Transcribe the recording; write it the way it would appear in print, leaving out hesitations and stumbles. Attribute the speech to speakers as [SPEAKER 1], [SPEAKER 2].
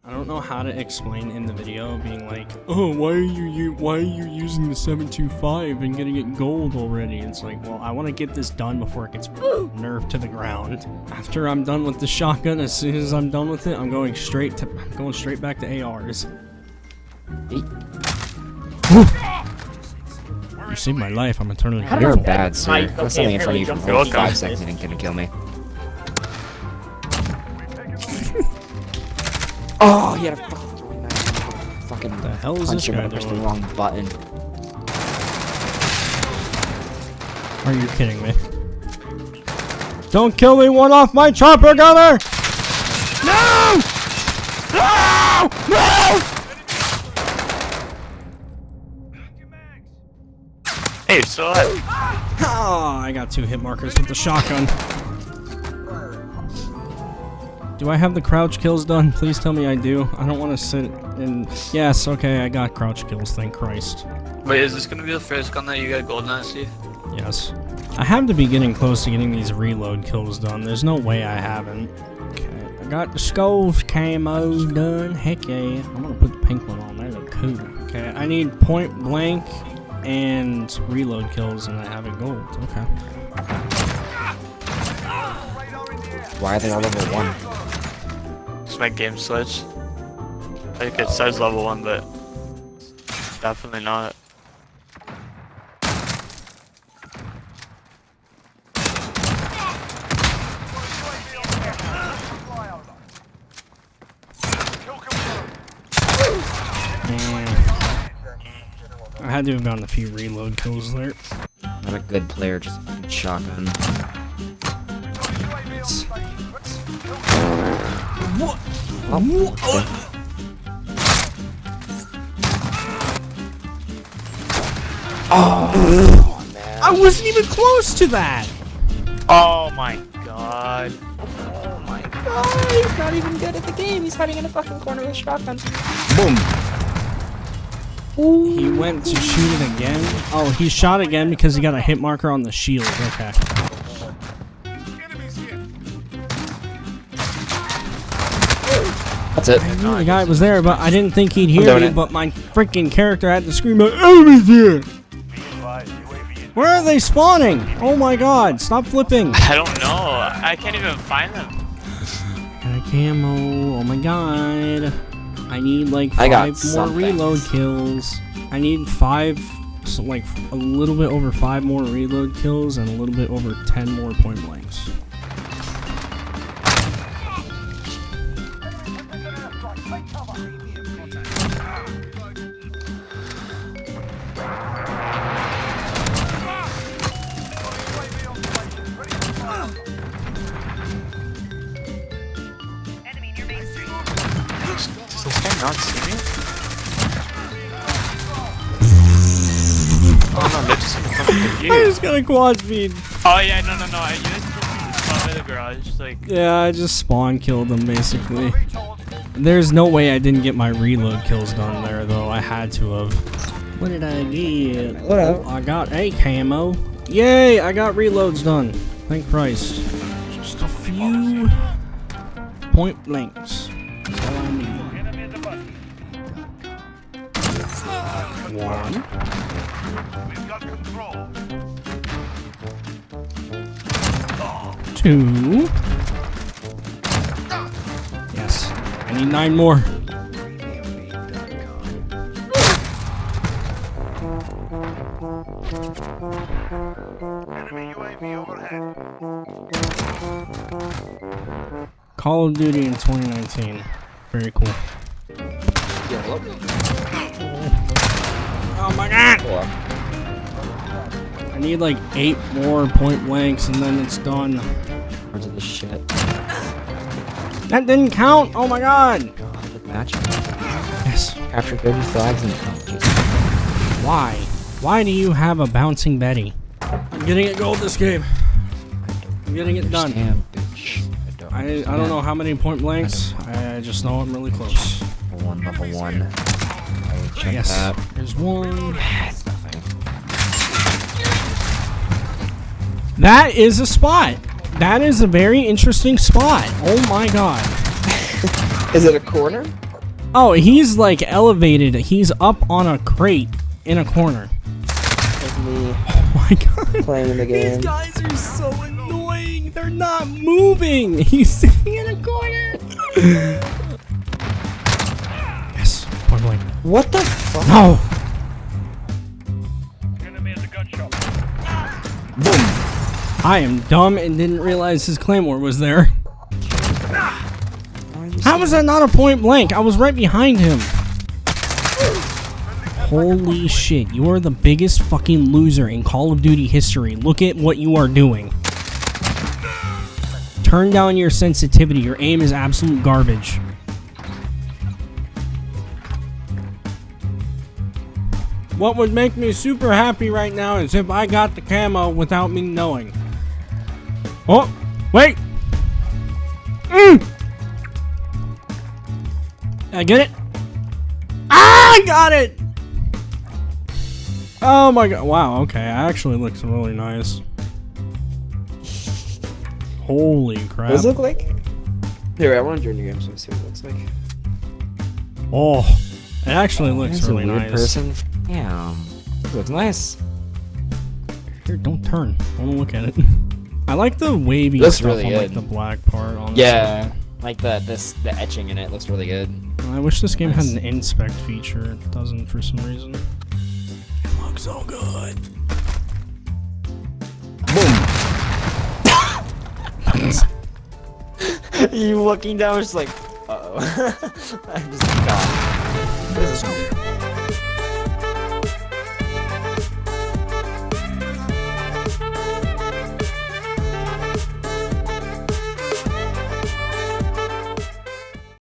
[SPEAKER 1] I don't know how to explain in the video being like, oh, why are you using the 725 and getting it gold already? It's like, well, I want to get this done before it gets nerfed to the ground. After I'm done with the shotgun, as soon as I'm done with it, I'm going straight back to ARs. You saved my life. I'm eternally grateful.
[SPEAKER 2] You're bad, sir. I was standing in front of you for 5 seconds and couldn't kill me. Oh, he had a fucking throwing knife. Fucking
[SPEAKER 1] the hell is this guy
[SPEAKER 2] pushed the
[SPEAKER 1] doing?
[SPEAKER 2] wrong button.
[SPEAKER 1] Are you kidding me? Don't kill me, one off my chopper gunner! No! No! No!
[SPEAKER 3] Hey, you're still alive.
[SPEAKER 1] Oh, I got 2 hit markers with the shotgun. Do I have the crouch kills done? Please tell me I do. I don't want to sit in... Yes, okay, I got crouch kills, thank Christ.
[SPEAKER 3] Wait, is this gonna be the first gun that you got gold on, Steve?
[SPEAKER 1] Yes. I have to be getting close to getting these reload kills done. There's no way I haven't. Okay, I got the skulls camos done. Heck yeah. I'm gonna put the pink one on there, they're cool. Okay, I need point blank and reload kills, and I have it gold. Okay.
[SPEAKER 2] Why are they all level 1?
[SPEAKER 3] It's my game switch. Like it says level 1, but definitely not.
[SPEAKER 1] I had to have gotten a few reload kills there.
[SPEAKER 2] Not a good player, just a shotgun.
[SPEAKER 1] What?
[SPEAKER 2] Oh, man.
[SPEAKER 1] I wasn't even close to that!
[SPEAKER 3] Oh my god.
[SPEAKER 2] Oh my god, he's not even good at the game. He's hiding in a fucking corner with a shotgun.
[SPEAKER 1] Boom! Ooh. He went to shoot it again. Oh, he shot again because he got a hit marker on the shield. Okay.
[SPEAKER 2] That's it.
[SPEAKER 1] I knew the guy was there, but I didn't think he'd hear me, but my freaking character had to scream out, enemies here! Where are they spawning? Oh my god, stop flipping!
[SPEAKER 3] I don't know. I can't even find them.
[SPEAKER 1] Got a camo. Oh my god. I need like 5 more reload kills. I need 5, so like a little bit over 5 more reload kills and a little bit over 10 more point blanks.
[SPEAKER 3] Does this guy not see me? Oh no, they're just coming to you.
[SPEAKER 1] I just got a quad feed.
[SPEAKER 3] Oh yeah, no. You guys spawned by the garage, like...
[SPEAKER 1] Yeah, I just spawn killed them basically. There's no way I didn't get my reload kills done there though. I had to have. What did I get?
[SPEAKER 2] What?
[SPEAKER 1] I got a camo. Yay! I got reloads done. Thank Christ. Just a few point blanks. That's all I need. 1. Two. Yes. I need 9 more. Call of Duty in 2019. Very cool. Oh my god! I need like 8 more point blanks and then it's done.
[SPEAKER 2] Where's the shit?
[SPEAKER 1] That didn't count! Oh my god!
[SPEAKER 2] God, the match.
[SPEAKER 1] Yes.
[SPEAKER 2] Capture 30 flags in the count.
[SPEAKER 1] Why? Why do you have a bouncing Betty? I'm getting it gold this game. I'm getting it done. I don't know how many point blanks. I just know I'm really close.
[SPEAKER 2] Level 1. I will check
[SPEAKER 1] Yes.
[SPEAKER 2] that.
[SPEAKER 1] There's 1.
[SPEAKER 2] It's nothing.
[SPEAKER 1] That is a spot. That is a very interesting spot. Oh my god.
[SPEAKER 2] Is it a corner?
[SPEAKER 1] Oh, he's like elevated. He's up on a crate in a corner.
[SPEAKER 2] Like me
[SPEAKER 1] Oh my god.
[SPEAKER 2] playing the game.
[SPEAKER 1] These guys are so annoying. They're not moving. He's sitting in a corner. Yes. Point blank.
[SPEAKER 2] What the fuck?
[SPEAKER 1] No.
[SPEAKER 2] Boom.
[SPEAKER 1] I am dumb and didn't realize his claymore was there. How was that not a point blank? I was right behind him. Holy shit, you are the biggest fucking loser in Call of Duty history. Look at what you are doing. Turn down your sensitivity. Your aim is absolute garbage. What would make me super happy right now is if I got the camo without me knowing. Oh, wait. Did I get it? Ah, I got it! Oh my god. Wow, okay. It actually looks really nice. Holy crap.
[SPEAKER 2] What does it look like? Here, I want to join your game so I see what it looks like.
[SPEAKER 1] Oh, it actually looks
[SPEAKER 2] That's
[SPEAKER 1] really
[SPEAKER 2] a weird
[SPEAKER 1] nice.
[SPEAKER 2] person. Yeah. It looks nice.
[SPEAKER 1] Here, don't turn. I want to look at it. I like the wavy
[SPEAKER 2] Looks
[SPEAKER 1] stuff
[SPEAKER 2] really
[SPEAKER 1] on like
[SPEAKER 2] good.
[SPEAKER 1] the black part, honestly.
[SPEAKER 2] Yeah. Like the etching in it looks really good.
[SPEAKER 1] I wish this game had
[SPEAKER 2] Nice.
[SPEAKER 1] an inspect feature. It doesn't for some reason. Looks so good.
[SPEAKER 2] You looking down, just like, uh-oh. I'm just gone. This is